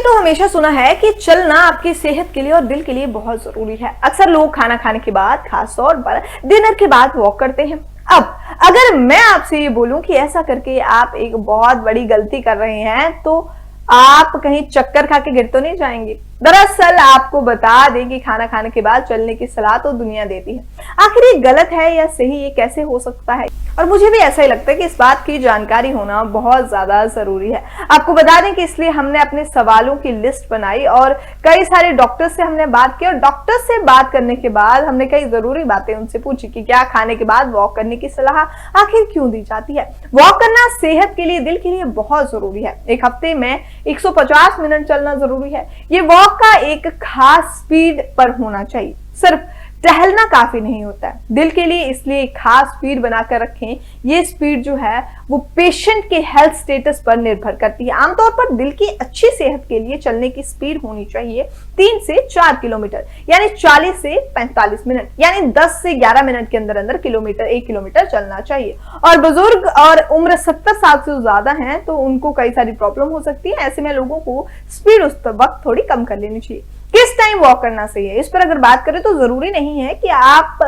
तो हमेशा सुना है कि चलना आपकी सेहत के लिए और दिल के लिए बहुत जरूरी है। अक्सर लोग खाना खाने के बाद, खास तौर पर डिनर के बाद वॉक करते हैं। अब अगर मैं आपसे ये बोलूं कि ऐसा करके आप एक बहुत बड़ी गलती कर रहे हैं, तो आप कहीं चक्कर खा के गिर तो नहीं जाएंगे। दरअसल आपको बता दें कि खाना खाने के बाद चलने की सलाह तो दुनिया देती है। आखिर ये गलत है या सही, ये कैसे हो सकता है? और मुझे भी ऐसा ही लगता है कि इस बात की जानकारी होना बहुत ज्यादा जरूरी है। आपको बता दें कि इसलिए हमने अपने सवालों की लिस्ट बनाई और कई सारे डॉक्टर से हमने बात की, और डॉक्टर से बात करने के बाद हमने कई जरूरी बातें उनसे पूछी कि क्या खाने के बाद वॉक करने की सलाह आखिर क्यों दी जाती है। वॉक करना सेहत के लिए, दिल के लिए बहुत जरूरी है। एक हफ्ते में 150 मिनट चलना जरूरी है। ये वॉक का एक खास स्पीड पर होना चाहिए। सिर्फ टहलना काफी नहीं होता है दिल के लिए, इसलिए एक खास स्पीड बनाकर रखें। ये स्पीड जो है वो पेशेंट के हेल्थ स्टेटस पर निर्भर करती है। आमतौर पर दिल की अच्छी सेहत के लिए चलने की स्पीड होनी चाहिए 3 से 4 किलोमीटर, यानी 40 से 45 मिनट, यानी 10 से 11 मिनट के अंदर अंदर 1 किलोमीटर चलना चाहिए। और बुजुर्ग और उम्र 70 साल से ज्यादा है तो उनको कई सारी प्रॉब्लम हो सकती है। ऐसे में लोगों को स्पीड उस वक्त थोड़ी कम कर लेनी चाहिए। किस टाइम वॉक करना सही है, इस पर अगर बात करें तो जरूरी नहीं है कि आप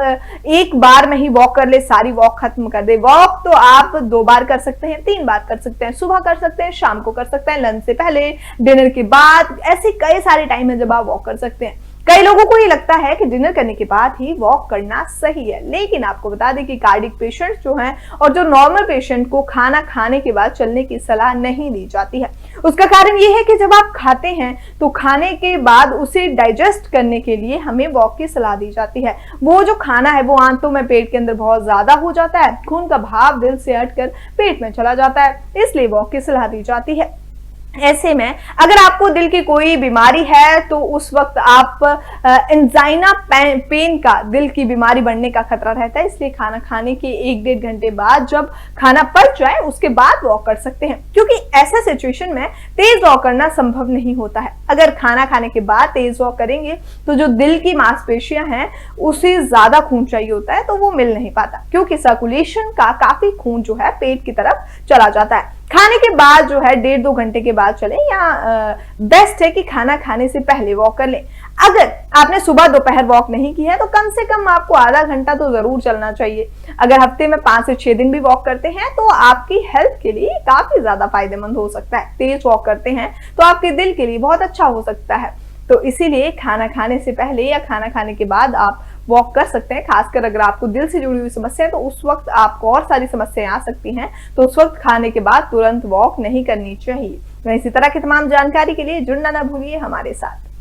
एक बार में ही वॉक कर ले, सारी वॉक खत्म कर दे। वॉक तो आप 2 बार कर सकते हैं, 3 बार कर सकते हैं, सुबह कर सकते हैं, शाम को कर सकते हैं, लंच से पहले, डिनर के बाद। ऐसे कई सारे टाइम है जब आप वॉक कर सकते हैं। कई लोगों को ये लगता है कि डिनर करने के बाद ही वॉक करना सही है, लेकिन आपको बता दें कि कार्डियक पेशेंट जो हैं और जो नॉर्मल पेशेंट को खाना खाने के बाद चलने की सलाह नहीं दी जाती है। उसका कारण ये है कि जब आप खाते हैं तो खाने के बाद उसे डाइजेस्ट करने के लिए हमें वॉक की सलाह दी जाती है। वो जो खाना है वो आंतों में, पेट के अंदर बहुत ज्यादा हो जाता है, खून का भाव दिल से हटकर पेट में चला जाता है, इसलिए वॉक की सलाह दी जाती है। ऐसे में अगर आपको दिल की कोई बीमारी है तो उस वक्त आप एंजाइना पेन का, दिल की बीमारी बढ़ने का खतरा रहता है, इसलिए खाना खाने के 1-1.5 घंटे बाद जब खाना पच जाए उसके बाद वॉक कर सकते हैं, क्योंकि ऐसे सिचुएशन में तेज वॉक करना संभव नहीं होता है। अगर खाना खाने के बाद तेज वॉक करेंगे तो जो दिल की मांसपेशियां हैं उसे ज्यादा खून चाहिए होता है, तो वो मिल नहीं पाता, क्योंकि सर्कुलेशन का काफी खून जो है पेट की तरफ चला जाता है। खाने के बाद जो है 1.5-2 घंटे के बाद चलें, या बेस्ट है कि खाना खाने से पहले वॉक कर लें। अगर आपने सुबह दोपहर वॉक नहीं की है तो कम से कम आपको आधा घंटा तो जरूर चलना चाहिए। अगर हफ्ते में 5 से 6 दिन भी वॉक करते हैं तो आपकी हेल्थ के लिए काफी ज्यादा फायदेमंद हो सकता है। तेज वॉक करते हैं तो आपके दिल के लिए बहुत अच्छा हो सकता है। तो इसीलिए खाना खाने से पहले या खाना खाने के बाद आप वॉक कर सकते हैं। खासकर अगर आपको दिल से जुड़ी हुई समस्या है तो उस वक्त आपको और सारी समस्याएं आ सकती हैं, तो उस वक्त खाने के बाद तुरंत वॉक नहीं करनी चाहिए। इसी तरह की तमाम जानकारी के लिए जुड़ना ना भूलिए हमारे साथ।